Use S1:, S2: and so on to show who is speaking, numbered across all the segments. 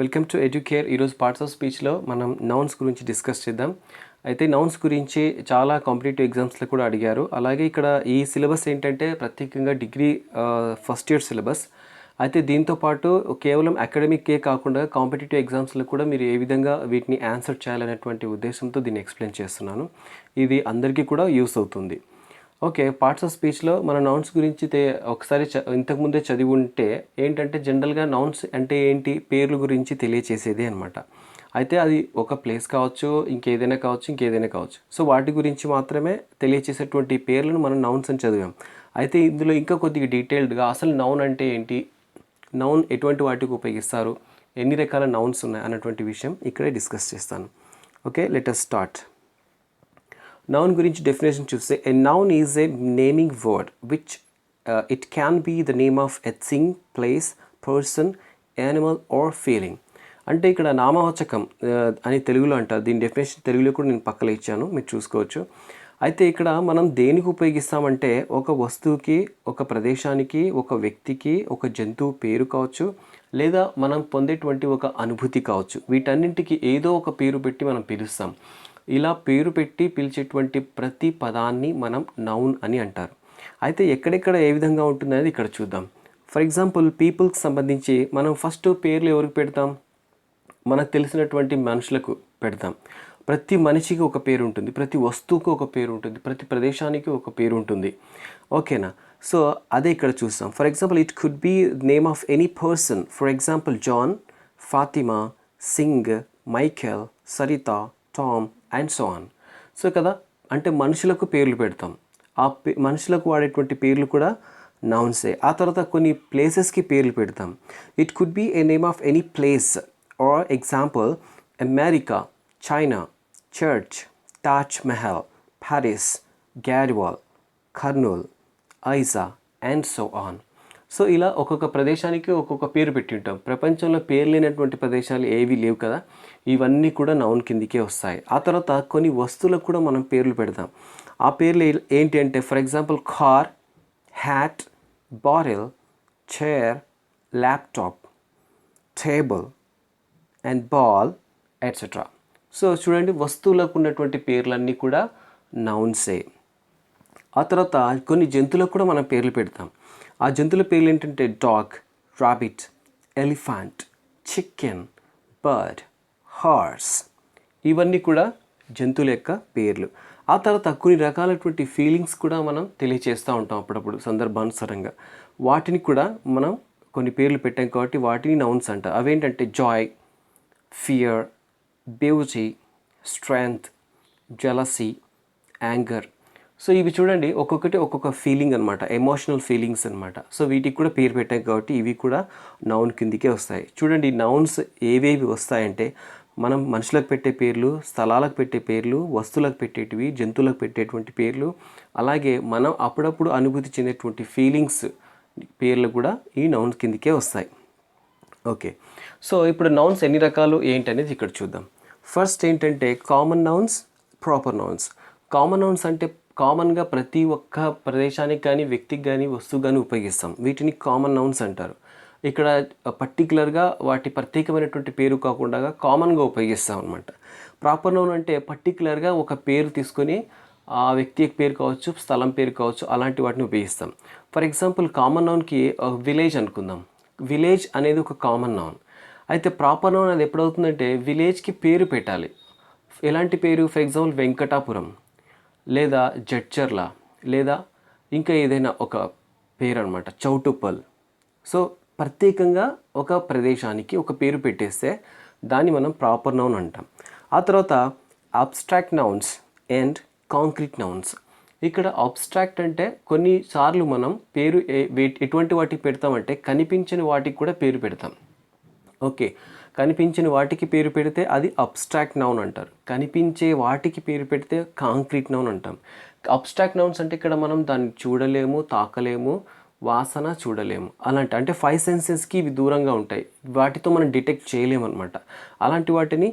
S1: Welcome to educare. ఈరోజు parts of స్పీచ్లో మనం nouns గురించి డిస్కస్ చేద్దాం. అయితే నౌన్స్ గురించి చాలా కాంపిటేటివ్ ఎగ్జామ్స్లో కూడా అడిగారు. అలాగే ఇక్కడ ఈ సిలబస్ ఏంటంటే ప్రత్యేకంగా డిగ్రీ ఫస్ట్ ఇయర్ సిలబస్. అయితే దీంతో పాటు కేవలం అకాడమిక్కే కాకుండా కాంపిటేటివ్ ఎగ్జామ్స్లో కూడా మీరు ఏ విధంగా వీటిని ఆన్సర్ చేయాలనేటువంటి ఉద్దేశంతో దీన్ని ఎక్స్ప్లెయిన్ చేస్తున్నాను. ఇది అందరికీ కూడా యూస్ అవుతుంది. ఓకే, పార్ట్స్ ఆఫ్ స్పీచ్లో మన నౌన్స్ గురించి ఒకసారి ఇంతకుముందే చదివి ఉంటే ఏంటంటే జనరల్గా నౌన్స్ అంటే ఏంటి, పేర్ల గురించి తెలియచేసేది అనమాట. అయితే అది ఒక ప్లేస్ కావచ్చు, ఇంకేదైనా కావచ్చు. సో వాటి గురించి మాత్రమే తెలియచేసేటువంటి పేర్లను మనం నౌన్స్ అని చదివాం. అయితే ఇందులో ఇంకా కొద్దిగా డీటెయిల్డ్గా అసలు నౌన్ అంటే ఏంటి, నౌన్ ఎటువంటి వాటికి ఉపయోగిస్తారు, ఎన్ని రకాల నౌన్స్ ఉన్నాయి అన్నటువంటి విషయం ఇక్కడే డిస్కస్ చేస్తాను. Okay, let us start. Noun గురించి డెఫినేషన్ చూస్తే, a noun is a naming word which it can be the name of a thing, place, person, animal or feeling. అంటే ఇక్కడ నామవాచకం అని తెలుగులో అంటారు. దీని డెఫినేషన్ తెలుగులో కూడా నేను పక్కన ఇచ్చాను, మీరు చూసుకోవచ్చు. అయితే ఇక్కడ మనం దేనికి ఉపయోగిస్తామంటే ఒక వస్తువుకి, ఒక ప్రదేశానికి, ఒక వ్యక్తికి, ఒక జంతువు పేరు కావచ్చు, లేదా మనం పొందేటువంటి ఒక అనుభూతి కావచ్చు. వీటన్నింటికి ఏదో ఒక పేరు పెట్టి మనం పిలుస్తాం. ఇలా పేరు పెట్టి పిలిచేటువంటి ప్రతి పదాన్ని మనం నౌన్ అని అంటారు. అయితే ఎక్కడెక్కడ ఏ విధంగా ఉంటుందనేది ఇక్కడ చూద్దాం. ఫర్ ఎగ్జాంపుల్, పీపుల్కి సంబంధించి మనం ఫస్ట్ పేర్లు ఎవరికి పెడతాం, మనకు తెలిసినటువంటి మనుషులకు పెడతాం. ప్రతి మనిషికి ఒక పేరు ఉంటుంది, ప్రతి వస్తువుకు ఒక పేరు ఉంటుంది, ప్రతి ప్రదేశానికి ఒక పేరు ఉంటుంది. ఓకేనా? సో అదే ఇక్కడ చూస్తాం. For example, it could be name of any person. For example, John, Fatima, Singh, Michael, Sarita, Tom and so on. So కదా, అంటే మనుషులకు పేర్లు పెడతాం. ఆ మనుషులకు వాడేటువంటి పేర్లు కూడా నౌన్సే. ఆ తర్వాత కొన్ని ప్లేసెస్కి పేర్లు పెడతాం. It could be a name of any place. Or example, America, China, church, Taj Mahal, Paris, గ్యారివాల్, కర్నూల్, ఐజా అండ్ సో ఆన్. సో ఇలా ఒక్కొక్క ప్రదేశానికి ఒక్కొక్క పేరు పెట్టి ఉంటాం. ప్రపంచంలో పేరు లేనటువంటి ప్రదేశాలు ఏవి లేవు కదా, ఇవన్నీ కూడా నౌన్ కిందికే వస్తాయి. ఆ తర్వాత కొన్ని వస్తువులకు కూడా మనం పేర్లు పెడతాం. ఆ పేర్లు ఏంటి అంటే, for example, car, hat, bottle, chair, laptop, table and ball etcetera. So చూడండి, వస్తువులకు ఉన్నటువంటి పేర్లన్నీ కూడా నౌన్సే. ఆ తర్వాత కొన్ని జంతువులకు కూడా మనం పేర్లు పెడతాం. ఆ జంతువుల పేర్లు ఏంటంటే dog, rabbit, elephant, chicken, bird, horse. ఇవన్నీ కూడా జంతువుల యొక్క పేర్లు. ఆ తర్వాత కొన్ని రకాలైనటువంటి ఫీలింగ్స్ కూడా మనం తెలియచేస్తూ ఉంటాం అప్పుడప్పుడు సందర్భానుసారంగా. వాటిని కూడా మనం కొన్ని పేర్లు పెట్టాం కాబట్టి వాటిని నౌన్స్ అంటారు. అవేంటంటే Joy, fear, beauty, strength, jealousy, anger. So ఇవి చూడండి, ఒక్కొక్కటి ఒక్కొక్క ఫీలింగ్ అనమాట, ఎమోషనల్ ఫీలింగ్స్ అనమాట. సో వీటికి కూడా పేరు పెట్టాం కాబట్టి ఇవి కూడా నౌన్ కిందికే వస్తాయి. చూడండి, నౌన్స్ ఏవేవి వస్తాయంటే, మనం మనుషులకు పెట్టే పేర్లు, స్థలాలకు పెట్టే పేర్లు, వస్తువులకు పెట్టేటివి, జంతువులకు పెట్టేటువంటి పేర్లు, అలాగే మనం అప్పుడప్పుడు అనుభూతి చెందేటువంటి ఫీలింగ్స్ పేర్లు కూడా ఈ నౌన్స్ కిందికే వస్తాయి. ఓకే, సో ఇప్పుడు నౌన్స్ ఎన్ని రకాలు ఏంటనేది ఇక్కడ చూద్దాం. ఫస్ట్ ఏంటంటే common nouns, proper nouns. Common nouns అంటే కామన్గా ప్రతి ఒక్క ప్రదేశానికి కానీ, వ్యక్తికి కానీ, వస్తువు కానీ ఉపయోగిస్తాం. వీటిని కామన్ నౌన్స్ అంటారు. ఇక్కడ పర్టికులర్గా వాటి ప్రత్యేకమైనటువంటి పేరు కాకుండా కామన్గా ఉపయోగిస్తాం అనమాట. ప్రాపర్ నౌన్ అంటే పర్టికులర్గా ఒక పేరు తీసుకొని ఆ వ్యక్తి పేరు కావచ్చు, స్థలం పేరు కావచ్చు, అలాంటి వాటిని ఉపయోగిస్తాం. ఫర్ ఎగ్జాంపుల్, కామన్ నౌన్కి విలేజ్ అనుకుందాం. విలేజ్ అనేది ఒక కామన్ నౌన్. అయితే ప్రాపర్ నౌన్ అది ఎప్పుడవుతుందంటే విలేజ్కి పేరు పెట్టాలి. ఎలాంటి పేరు? ఫర్ ఎగ్జాంపుల్, వెంకటాపురం, లేదా జడ్చర్ల, లేదా ఇంకా ఏదైనా ఒక పేరు అనమాట, చౌటుప్పల్. సో ప్రత్యేకంగా ఒక ప్రదేశానికి ఒక పేరు పెట్టేస్తే దాన్ని మనం ప్రాపర్ నౌన్ అంటాం. ఆ తర్వాత abstract nouns and concrete nouns. ఇక్కడ అబ్స్ట్రాక్ట్ అంటే కొన్నిసార్లు మనం పేరు ఎటువంటి వాటికి పెడతామంటే కనిపించని వాటికి కూడా పేరు పెడతాం. ఓకే, కనిపించిన వాటికి పేరు పెడితే అది అబ్స్ట్రాక్ట్ నౌన్ అంటారు. కనిపించే వాటికి పేరు పెడితే కాంక్రీట్ నౌన్ అంటాం. అబ్స్ట్రాక్ట్ నౌన్స్ అంటే ఇక్కడ మనం దాన్ని చూడలేము, తాకలేము, వాసన చూడలేము. అలాంటి అంటే 5 సెన్సెస్కి ఇవి దూరంగా ఉంటాయి, వాటితో మనం డిటెక్ట్ చేయలేము అనమాట. అలాంటి వాటిని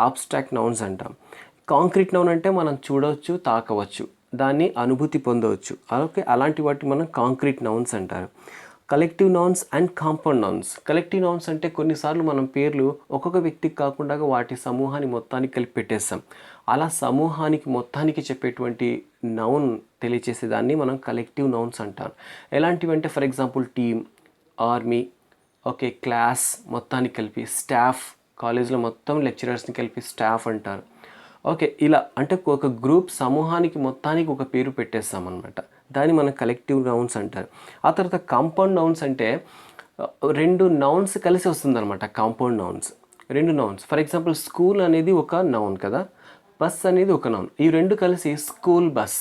S1: అబ్స్ట్రాక్ట్ నౌన్స్ అంటాం. కాంక్రీట్ నౌన్ అంటే మనం చూడవచ్చు, తాకవచ్చు, దాన్ని అనుభూతి పొందవచ్చు. ఓకే, అలాంటి వాటిని మనం కాంక్రీట్ నౌన్స్ అంటారు. Collective nouns and compound nouns. Collective nouns అంటే కొన్నిసార్లు మనం పేర్లు ఒక్కొక్క వ్యక్తికి కాకుండా వాటి సమూహాన్ని మొత్తానికి కలిపి పెట్టేస్తాం. అలా సమూహానికి మొత్తానికి చెప్పేటువంటి నౌన్ తెలియచేసేదాన్ని మనం కలెక్టివ్ నౌన్స్ అంటాం. ఎలాంటివంటే for example team, army, okay, class మొత్తానికి కలిపి, స్టాఫ్, కాలేజ్లో మొత్తం లెక్చరర్స్ని కలిపి స్టాఫ్ అంటారు. ఓకే, ఇలా అంటే ఒక గ్రూప్ సమూహానికి మొత్తానికి ఒక పేరు పెట్టేస్తామన్నమాట. దాన్ని మనం కలెక్టివ్ నౌన్స్ అంటారు. ఆ తర్వాత కాంపౌండ్ నౌన్స్ అంటే రెండు నౌన్స్ కలిసి వస్తుందన్నమాట. కాంపౌండ్ నౌన్స్ రెండు నౌన్స్. ఫర్ ఎగ్జాంపుల్ స్కూల్ అనేది ఒక నౌన్ కదా, బస్ అనేది ఒక నౌన్. ఈ రెండు కలిసి స్కూల్ బస్,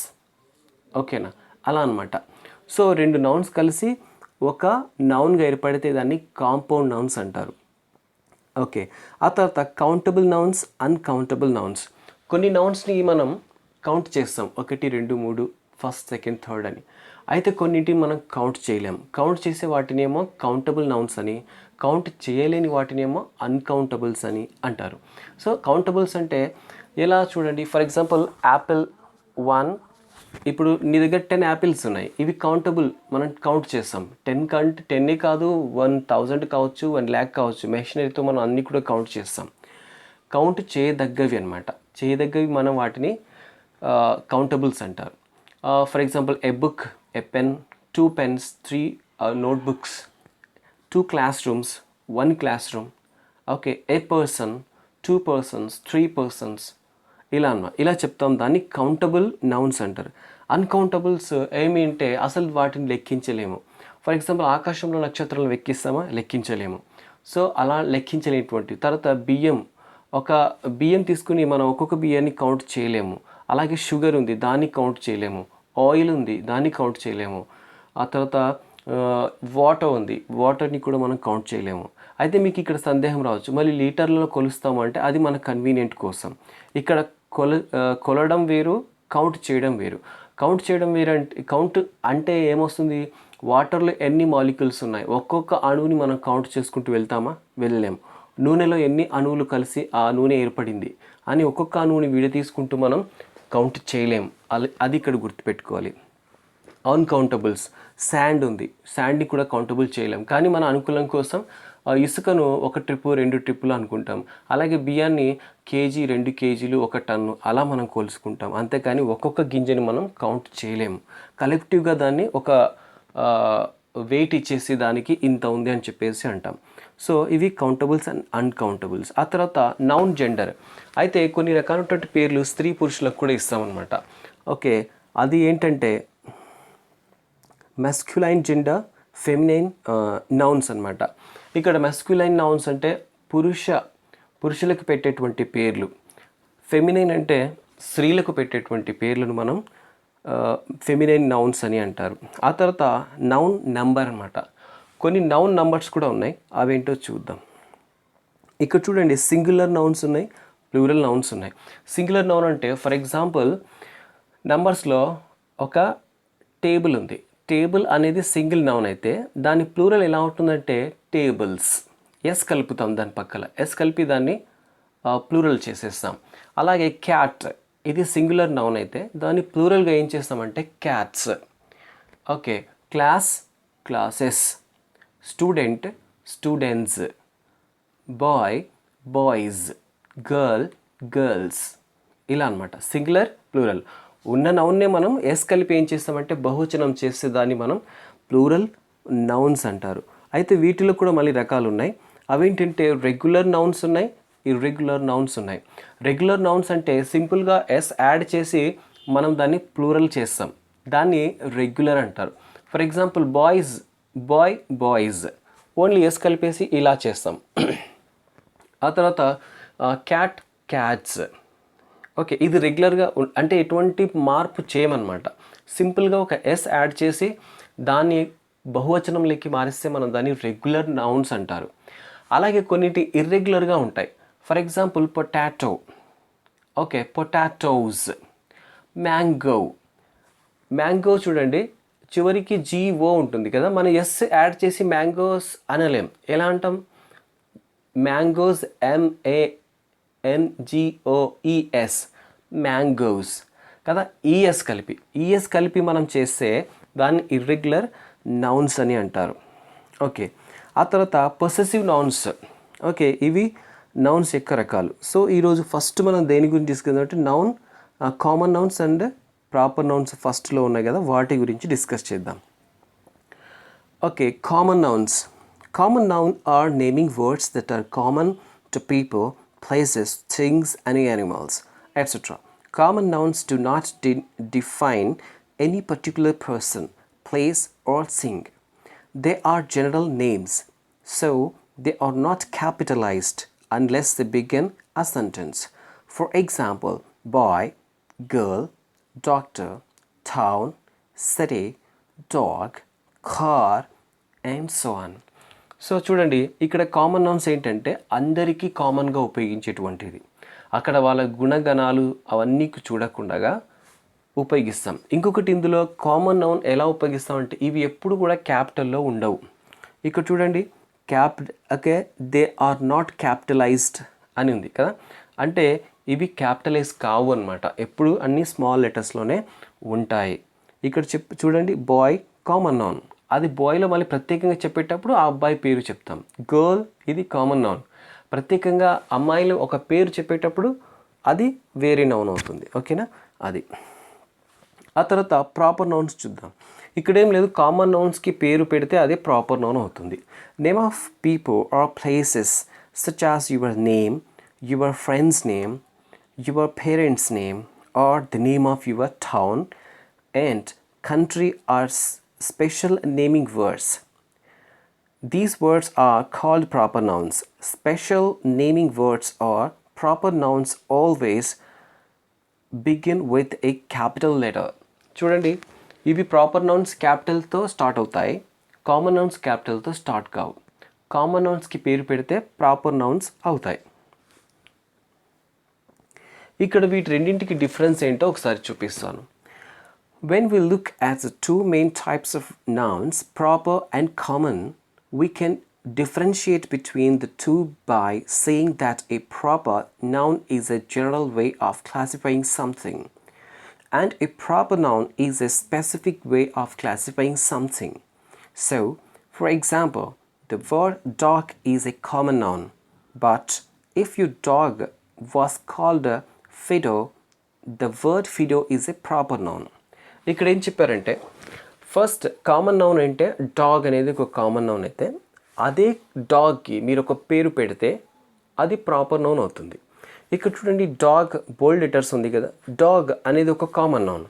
S1: ఓకేనా, అలా అనమాట. సో రెండు నౌన్స్ కలిసి ఒక నౌన్గా ఏర్పడితే దాన్ని కాంపౌండ్ నౌన్స్ అంటారు. ఓకే, ఆ తర్వాత కౌంటబుల్ నౌన్స్, అన్కౌంటబుల్ నౌన్స్. కొన్ని నౌన్స్ని మనం కౌంట్ చేస్తాం, 1 2 3 ఫస్ట్ సెకండ్ థర్డ్ అని. అయితే కొన్నింటిని మనం కౌంట్ చేయలేం. కౌంట్ చేసే వాటినేమో కౌంటబుల్ నౌన్స్ అని, కౌంట్ చేయలేని వాటినేమో అన్కౌంటబుల్స్ అని అంటారు. సో కౌంటబుల్స్ అంటే ఎలా చూడండి, ఫర్ ఎగ్జాంపుల్ యాపిల్ 1, ఇప్పుడు నీ దగ్గర 10 యాపిల్స్ ఉన్నాయి, ఇవి కౌంటబుల్, మనం కౌంట్ చేస్తాం. 10 కాదు, 1000 కావచ్చు, 1 lakh కావచ్చు. మెషినరీతో మనం అన్నీ కూడా కౌంట్ చేస్తాం. కౌంట్ చేయదగ్గవి అనమాట. చేయదగ్గవి మనం వాటిని కౌంటబుల్స్ అంటారు. For example A book, a pen, 2 pens, 3 notebooks, 2 classrooms, 1 classroom. Okay, A person, 2 persons, 3 persons, ఇలా చెప్తాం. దాన్ని కౌంటబుల్ నౌన్స్ అంటారు. అన్కౌంటబుల్స్ ఏమి అంటే అసలు వాటిని లెక్కించలేము. ఫర్ ఎగ్జాంపుల్ ఆకాశంలో నక్షత్రాలను లెక్కిస్తామా? లెక్కించలేము. సో అలా లెక్కించలేనటువంటి. తర్వాత బియ్యం, ఒక బియ్యం తీసుకుని మనం ఒక్కొక్క బియ్యాన్ని కౌంట్ చేయలేము. అలాగే షుగర్ ఉంది, దాన్ని కౌంట్ చేయలేము. ఆయిల్ ఉంది, దాన్ని కౌంట్ చేయలేము. ఆ తర్వాత వాటర్ ఉంది, వాటర్ని కూడా మనం కౌంట్ చేయలేము. అయితే మీకు ఇక్కడ సందేహం రావచ్చు, మళ్ళీ లీటర్లలో కొలుస్తాము అంటే అది మన కన్వీనియంట్ కోసం. ఇక్కడ కొలడం వేరు, కౌంట్ చేయడం వేరు. కౌంట్ చేయడం వేరు అంటే, కౌంట్ అంటే ఏమొస్తుంది, వాటర్లో ఎన్ని మాలిక్యూల్స్ ఉన్నాయి, ఒక్కొక్క అణువుని మనం కౌంట్ చేసుకుంటూ వెళ్తామా? వెళ్ళలేము. నూనెలో ఎన్ని అణువులు కలిసి ఆ నూనె ఏర్పడింది అని ఒక్కొక్క అణువుని తీసుకుంటూ మనం కౌంట్ చేయలేము. అది ఇక్కడ గుర్తుపెట్టుకోవాలి. అన్కౌంటబుల్స్, శాండ్ ఉంది, శాండ్ని కూడా కౌంటబుల్ చేయలేం. కానీ మన అనుకూలం కోసం ఇసుకను 1 ట్రిప్పు 2 ట్రిప్పులు అనుకుంటాం. అలాగే బియ్యాన్ని కేజీ 2 కేజీలు 1 టన్ను అలా మనం కొలుసుకుంటాం. అంతేకాని ఒక్కొక్క గింజని మనం కౌంట్ చేయలేము. కలెక్టివ్గా దాన్ని ఒక వెయిట్ ఇచ్చేసి దానికి ఇంత ఉంది అని చెప్పేసి అంటాం. సో ఇవి కౌంటబుల్స్ అండ్ అన్కౌంటబుల్స్. ఆ తర్వాత నౌన్ జెండర్. అయితే కొన్ని రకాలైనటువంటి పేర్లు స్త్రీ పురుషులకు కూడా ఇస్తామన్నమాట. ఓకే, అది ఏంటంటే మెస్క్యులైన్ జెండర్, ఫెమినైన్ నౌన్స్ అనమాట. ఇక్కడ మెస్క్యులైన్ నౌన్స్ అంటే పురుషులకు పెట్టేటువంటి పేర్లు. ఫెమినైన్ అంటే స్త్రీలకు పెట్టేటువంటి పేర్లను మనం ఫెమినైన్ నౌన్స్ అని అంటారు. ఆ తర్వాత నౌన్ నెంబర్ అనమాట. కొన్ని నౌన్ నంబర్స్ కూడా ఉన్నాయి, అవేంటో చూద్దాం. ఇక్కడ చూడండి, సింగులర్ నౌన్స్ ఉన్నాయి, ప్లూరల్ నౌన్స్ ఉన్నాయి. సింగులర్ నౌన్ అంటే ఫర్ ఎగ్జాంపుల్ నంబర్స్లో ఒక టేబుల్ ఉంది. టేబుల్ అనేది సింగిల్ నౌన్ అయితే దాని ప్లూరల్ ఎలా ఉంటుందంటే టేబుల్స్. ఎస్ కలుపుతాం, దాని పక్కన ఎస్ కలిపి దాన్ని ప్లూరల్ చేసేస్తాం. అలాగే క్యాట్, ఇది సింగులర్ నౌన్ అయితే దాన్ని ప్లూరల్గా ఏం చేస్తామంటే cats. Okay, class, classes, student, students, boy, boys, girl, girls, ఇలా అనమాట. Singular, plural. ఉన్న నౌన్నే మనం ఎస్ కలిపి ఏం చేస్తామంటే బహువచనం చేస్తే దాన్ని మనం ప్లూరల్ నౌన్స్ అంటారు. అయితే వీటిలో కూడా మళ్ళీ రకాలు ఉన్నాయి. అవేంటంటే రెగ్యులర్ నౌన్స్ ఉన్నాయి, ఇర్రెగ్యులర్ నౌన్స్ ఉన్నాయి. రెగ్యులర్ నౌన్స్ అంటే సింపుల్గా ఎస్ యాడ్ చేసి మనం దాన్ని ప్లూరల్ చేస్తాం, దాన్ని రెగ్యులర్ అంటారు. For example boys, boy, boys, only S కలిపేసి ఇలా చేస్తాం. ఆ తర్వాత క్యాట్, క్యాట్స్. ఓకే, ఇది రెగ్యులర్గా అంటే ఎటువంటి మార్పు చేయమన్నమాట. సింపుల్గా ఒక ఎస్ యాడ్ చేసి దాన్ని బహువచనంలోకి మారిస్తే మనం దాన్ని రెగ్యులర్ నౌన్స్ అంటారు. అలాగే కొన్నిటి ఇర్రెగ్యులర్గా ఉంటాయి. For example potato, okay, potatoes, mango. Mango చూడండి, చివరికి జీఓ ఉంటుంది కదా, మనం ఎస్ యాడ్ చేసి మ్యాంగోస్ అనలేం. ఎలా అంటాం? మ్యాంగోస్, MANGOES, మ్యాంగోస్ కదా. ఈఎస్ కలిపి మనం చేస్తే దాన్ని ఇర్రెగ్యులర్ నౌన్స్ అని అంటారు. ఓకే, ఆ తర్వాత పొసెసివ్ నౌన్స్. ఓకే, ఇవి నౌన్స్ యొక్క రకాలు. సో ఈరోజు ఫస్ట్ మనం దేని గురించి తీసుకుందామంటే noun, common nouns and proper nouns ఫస్ట్లో ఉన్నాయి కదా, వాటి గురించి డిస్కస్ చేద్దాం. Okay, common nouns. Common noun are naming words that are common to people, places, things, and animals, etc. Common nouns do not define any particular person, place, or thing. They are general names, so they are not capitalized unless they begin a sentence. For example, boy, girl, doctor, town, city, dog, car, and so on. So చూడండి, ఇక్కడ common nouns ఏంటంటే అందరికీ కామన్గా ఉపయోగించేటువంటిది. అక్కడ వాళ్ళ గుణగణాలు అవన్నీ చూడకుండా ఉపయోగిస్తాం. ఇంకొకటి ఇందులో కామన్ నౌన్ ఎలా ఉపయోగిస్తామంటే ఇవి ఎప్పుడు కూడా క్యాపిటల్లో ఉండవు. ఇక్కడ చూడండి, okay, they are not capitalized అని ఉంది కదా, అంటే ఇవి క్యాపిటలైజ్ కావు అనమాట. ఎప్పుడు అన్ని స్మాల్ లెటర్స్లోనే ఉంటాయి. ఇక్కడ చూడండి, బాయ్ కామన్ నౌన్, అది బాయ్లో మళ్ళీ ప్రత్యేకంగా చెప్పేటప్పుడు ఆ అబ్బాయి పేరు చెప్తాం. గర్ల్ ఇది కామన్ నౌన్, ప్రత్యేకంగా అమ్మాయిలు ఒక పేరు చెప్పేటప్పుడు అది వేరే నౌన్ అవుతుంది. ఓకేనా, అది. ఆ తర్వాత ప్రాపర్ నౌన్స్ చూద్దాం. ఇక్కడేం లేదు, కామన్ నౌన్స్కి పేరు పెడితే అదే ప్రాపర్ నౌన్ అవుతుంది. Name of people or places such as your name, your friends name, your parents name, or the name of your town and country are special naming words. These words are called proper nouns. Special naming words or proper nouns always begin with a capital letter. చూడండి, ఇవి proper nouns క్యాపిటల్తో start అవుతాయి, common nouns క్యాపిటల్తో start కావు. Common నౌన్స్కి పేరు పెడితే proper nouns అవుతాయి. ఇక్కడ వీటి రెండింటికి డిఫరెన్స్ ఏంటో ఒకసారి చూపిస్తాను. When we look at the two main types of nouns, proper and common, we can differentiate between the two by saying that a proper noun is a general way of classifying something, and a proper noun is a specific way of classifying something. So, for example, the word dog is a common noun, but if your dog was called a Fido, the word Fido is a proper noun. ఇక్కడ ఏం చెప్పారంటే, first common noun అంటే dog అనేది ఒక common noun అయితే, అదే డాగ్కి మీరు ఒక పేరు పెడితే అది ప్రాపర్ నౌన్ అవుతుంది. ఇక్కడ చూడండి, డాగ్ బోల్డ్ లెటర్స్ ఉంది కదా, డాగ్ అనేది ఒక కామన్ నౌన్.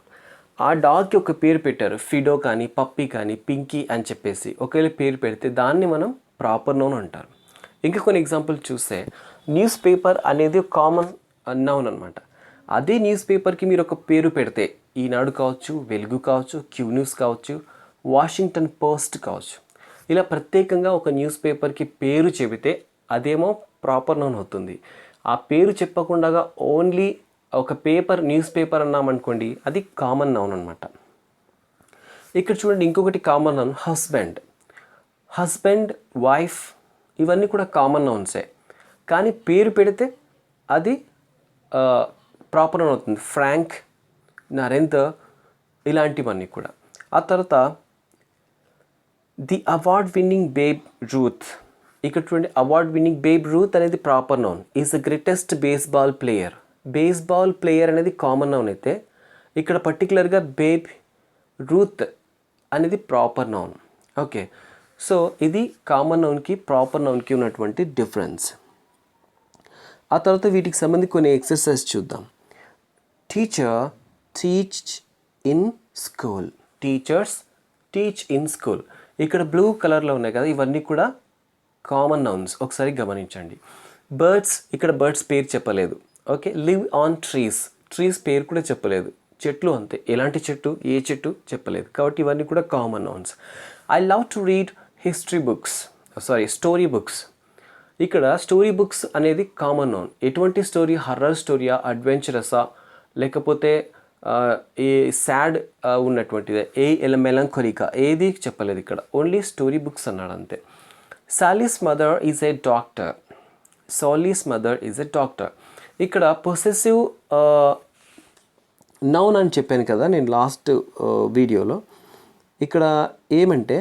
S1: ఆ డాగ్కి ఒక పేరు పెట్టారు, ఫిడో కానీ పప్పీ కానీ పింకీ అని చెప్పేసి ఒకవేళ పేరు పెడితే దాన్ని మనం ప్రాపర్ నౌన్ అంటారు. ఇంకా కొన్ని ఎగ్జాంపుల్ చూస్తే, న్యూస్ పేపర్ అనేది కామన్ నౌన్ అనమాట. అదే న్యూస్ పేపర్కి మీరు ఒక పేరు పెడితే, ఈనాడు కావచ్చు, వెలుగు కావచ్చు, క్యూ న్యూస్ కావచ్చు, వాషింగ్టన్ పోస్ట్ కావచ్చు, ఇలా ప్రత్యేకంగా ఒక న్యూస్ పేపర్కి పేరు చెబితే అదేమో ప్రాపర్ నౌన్ అవుతుంది. ఆ పేరు చెప్పకుండా ఓన్లీ ఒక పేపర్ న్యూస్ పేపర్ అన్నామనుకోండి, అది కామన్ నౌన్ అనమాట. ఇక్కడ చూడండి, ఇంకొకటి common noun husband. Husband, wife ఇవన్నీ కూడా కామన్ నౌన్సే, కానీ పేరు పెడితే అది ప్రాపర్ నౌన్ అవుతుంది. ఫ్రాంక్, నరేందర్ ఇలాంటివన్నీ కూడా. ఆ తర్వాత the award winning babe Ruth. ఇక్కడ చూడండి, అవార్డ్ విన్నింగ్ బేబ్ రూత్ అనేది proper noun. Is the greatest baseball player. Baseball player అనేది కామన్ నౌన్ అయితే, ఇక్కడ పర్టికులర్గా బేబ్ రూత్ అనేది ప్రాపర్ నౌన్. ఓకే, సో ఇది కామన్ నౌన్కి ప్రాపర్ నౌన్కి ఉన్నటువంటి డిఫరెన్స్. ఆ తర్వాత వీటికి సంబంధించి కొన్ని ఎక్సర్సైజ్ చూద్దాం. Teacher teach in school. Teachers teach in school. ఇక్కడ బ్లూ కలర్లో ఉన్నాయి కదా, ఇవన్నీ కూడా కామన్ నౌన్స్, ఒకసారి గమనించండి. బర్డ్స్, ఇక్కడ బర్డ్స్ పేరు చెప్పలేదు. Okay, live on trees, trees పేరు కూడా చెప్పలేదు. చెట్లు అంతే, ఎలాంటి చెట్టు, ఏ చెట్టు చెప్పలేదు, కాబట్టి ఇవన్నీ కూడా common nouns. I love to read story books. ఇక్కడ స్టోరీ బుక్స్ అనేది కామన్ నౌన్. ఎటువంటి స్టోరీ, హర్రర్ స్టోరీయా, అడ్వెంచరసా, లేకపోతే ఏ సాడ్ ఉన్నటువంటిదే, మెలంకోలికా ఏది చెప్పలేదు ఇక్కడ, ఓన్లీ స్టోరీ బుక్స్ అన్నాడు అంతే. Sally's mother is a doctor. Sally's mother is a doctor. ఇక్కడ పొసెసివ్ నౌన్ అని చెప్పాను కదా నేను లాస్ట్ వీడియోలో. ఇక్కడ ఏమంటే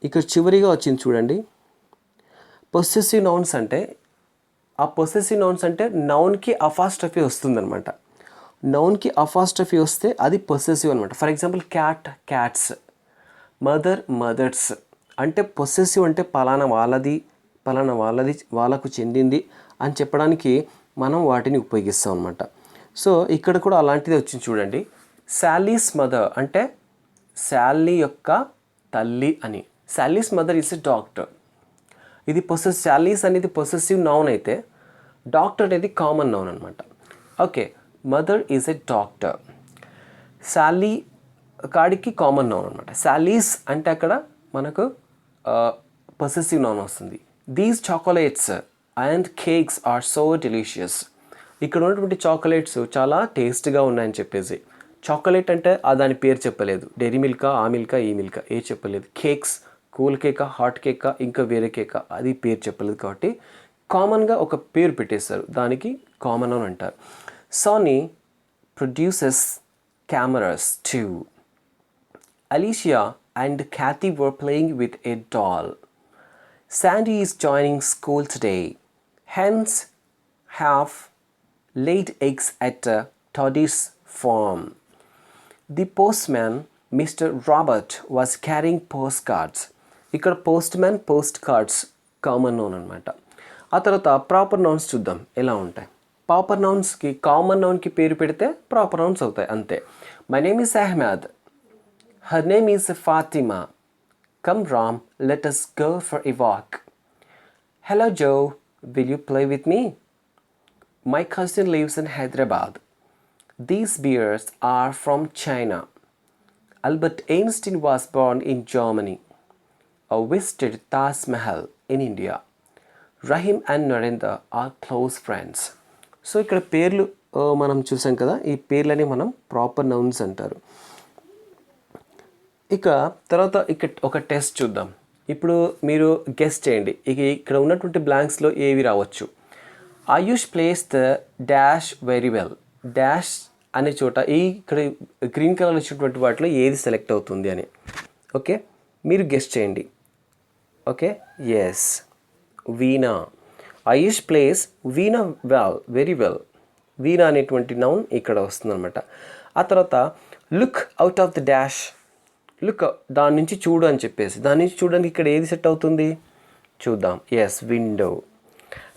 S1: ఇక్కడ చివరిగా వచ్చింది చూడండి, పొసెసివ్ నౌన్స్ అంటే, ఆ పొసెసివ్ నౌన్స్ అంటే నౌన్కి అపాస్ట్రఫీ వస్తుందన్నమాట. నౌన్కి అపాస్ట్రఫీ వస్తే అది పొసెసివ్ అనమాట. For example cat, cats, mother, mothers. అంటే పొసెసివ్ అంటే పలానా వాళ్ళది, పలానా వాళ్ళది, వాళ్ళకు చెందింది అని చెప్పడానికి మనం వాటిని ఉపయోగిస్తాం అనమాట. సో ఇక్కడ కూడా అలాంటిది వచ్చింది చూడండి. శాలీస్ మదర్ అంటే శాలీ యొక్క తల్లి అని. Sally's mother is a doctor. ఇది శాలీస్ అనేది పొసెసివ్ నౌన్ అయితే డాక్టర్ అనేది కామన్ నౌన్ అనమాట. Okay, mother is a doctor. Sally కాడికి కామన్ నౌన్ అనమాట. శాలీస్ అంటే అక్కడ మనకు పొసెసివ్ నౌన్ వస్తుంది. These chocolates and cakes are so delicious. ఇక్కడ ఉన్నటువంటి చాక్లెట్స్ చాలా టేస్ట్గా ఉన్నాయని చెప్పేసి. చాక్లెట్ అంటే దాని పేరు చెప్పలేదు. డైరీ మిల్కా, ఆ మిల్కా, ఈ మిల్కా ఏ చెప్పలేదు. కేక్స్, కూల్ కేకా, హాట్ కేకా, ఇంకా వేరే కేకా అది పేరు చెప్పలేదు. కాబట్టి కామన్గా ఒక పేరు పెట్టేస్తారు, దానికి కామన్ అని అంటారు. Sony produces cameras too. Alicia and Kathy were playing with a doll. Sandy is joining school today. Hens have laid eggs at Toddy's farm. The postman, Mr. Robert, was carrying postcards. ఇక్కడ postman, postcards common noun అనమాట. ఆ తర్వాత proper nouns చూద్దాం ఎలా ఉంటాయి. Proper నౌన్స్కి common నౌన్కి పేరు పెడితే proper nouns అవుతాయి అంతే. My name is Ahmed. Her name is Fatima. Come Ram, let us go for a walk. Hello Joe, will you play with me? My cousin lives in Hyderabad. These beers are from China. Albert Einstein was born in Germany. I visited Taj Mahal in India. Rahim and Narendra are close friends. So ఇక్కడ పేర్లు మనం చూసాం కదా, ఈ పేర్లని మనం proper nouns అంటారు. ఇక తర్వాత ఒక టెస్ట్ చూద్దాం. ఇప్పుడు మీరు గెస్ చేయండి, ఇక్కడ ఉన్నటువంటి బ్లాంక్స్లో ఏవి రావచ్చు. Ayush plays the dash very well. Dash అనే చోట ఇక్కడ గ్రీన్ కలర్ వచ్చినటువంటి వాటిలో ఏది సెలెక్ట్ అవుతుంది అని. ఓకే, మీరు గెస్ చేయండి. ఓకే, ఎస్, వీణా. ఆయుష్ ప్లేస్ వీణా వెల్, వెరీ వెల్. వీణా అనేటువంటి నౌన్ ఇక్కడ వస్తుందన్నమాట. ఆ తర్వాత look out of the dash. Look, దాని నుంచి చూడు అని చెప్పేసి, దాని నుంచి చూడడానికి ఇక్కడ ఏది సెట్ అవుతుంది చూద్దాం. Yes, window.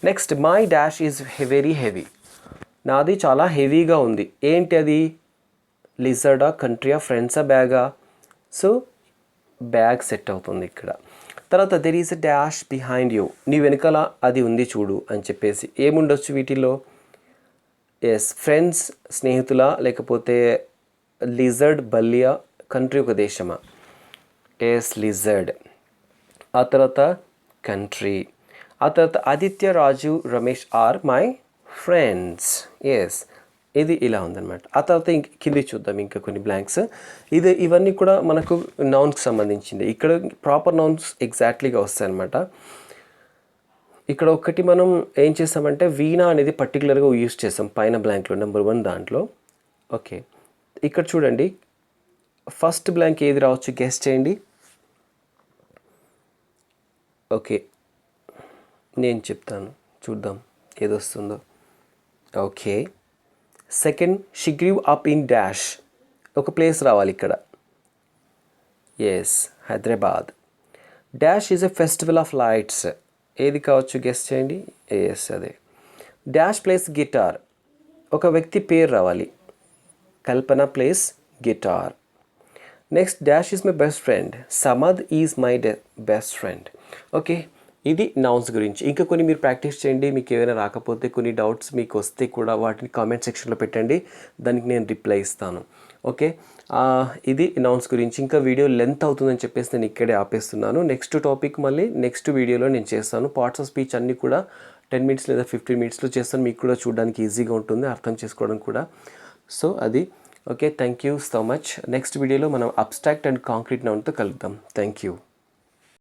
S1: Next, my dash is very heavy. నాది చాలా హెవీగా ఉంది. ఏంటి అది? లిజర్డా, కంట్రీయా, ఫ్రెండ్సా, బ్యాగా? సో బ్యాగ్ సెట్ అవుతుంది ఇక్కడ. తర్వాత there is a dash behind you. నీ వెనకాల అది ఉంది చూడు అని చెప్పేసి. ఏముండొచ్చు వీటిలో? ఎస్, ఫ్రెండ్స్, స్నేహితుల, లేకపోతే లిజర్డ్, బల్లియా, కంట్రీ ఒక దేశమా? Yes, lizard. ఆ తర్వాత కంట్రీ. ఆ తర్వాత Aditya, Raju, Ramesh are my friends. Yes, ఇది ఇలా ఉందన్నమాట. ఆ తర్వాత కింది చూద్దాం ఇంకా కొన్ని బ్లాంక్స్. ఇవన్నీ కూడా మనకు నౌన్స్కి సంబంధించింది. ఇక్కడ ప్రాపర్ నౌన్స్ ఎగ్జాక్ట్లీగా వస్తాయి అన్నమాట. ఇక్కడ ఒకటి మనం ఏం చేస్తామంటే వీణా అనేది పర్టికులర్గా యూజ్ చేస్తాం పైన బ్లాంక్లో నెంబర్ 1 దాంట్లో. ఓకే, ఇక్కడ చూడండి, ఫస్ట్ బ్లాంక్ ఏది రావచ్చు గెస్ చేయండి. ఓకే, నేను చెప్తాను, చూద్దాం ఏదొస్తుందో. Okay, second, she grew up in dash. ఒక ప్లేస్ రావాలి ఇక్కడ. Yes, Hyderabad. Dash is a festival of lights. ఏది కావచ్చు గెస్ చేయండి. ఎస్, అదే. Dash plays guitar. ఒక వ్యక్తి పేరు రావాలి. Kalpana plays guitar. Next, dash is my best friend. Samad is my best friend. Okay, ఇది నౌన్స్ గురించి. ఇంకా కొన్ని మీరు ప్రాక్టీస్ చేయండి. మీకు ఏమైనా రాకపోతే, కొన్ని డౌట్స్ మీకు వస్తే కూడా వాటిని కామెంట్ సెక్షన్లో పెట్టండి, దానికి నేను రిప్లై ఇస్తాను. ఓకే, ఇది నౌన్స్ గురించి. ఇంకా వీడియో లెంత్ అవుతుందని చెప్పేసి నేను ఇక్కడే ఆపేస్తున్నాను. నెక్స్ట్ టాపిక్ మళ్ళీ నెక్స్ట్ వీడియోలో నేను చేస్తాను. పార్ట్స్ ఆఫ్ స్పీచ్ అన్నీ కూడా 10 minutes లేదా 15 minutesలో చేస్తాను. మీకు కూడా చూడడానికి ఈజీగా ఉంటుంది, అర్థం చేసుకోవడం కూడా. సో అది okay, thank you so much. Next వీడియోలో మనం అబ్స్ట్రాక్ట్ అండ్ కాంక్రీట్ నౌన్తో కలుద్దాం. Thank you.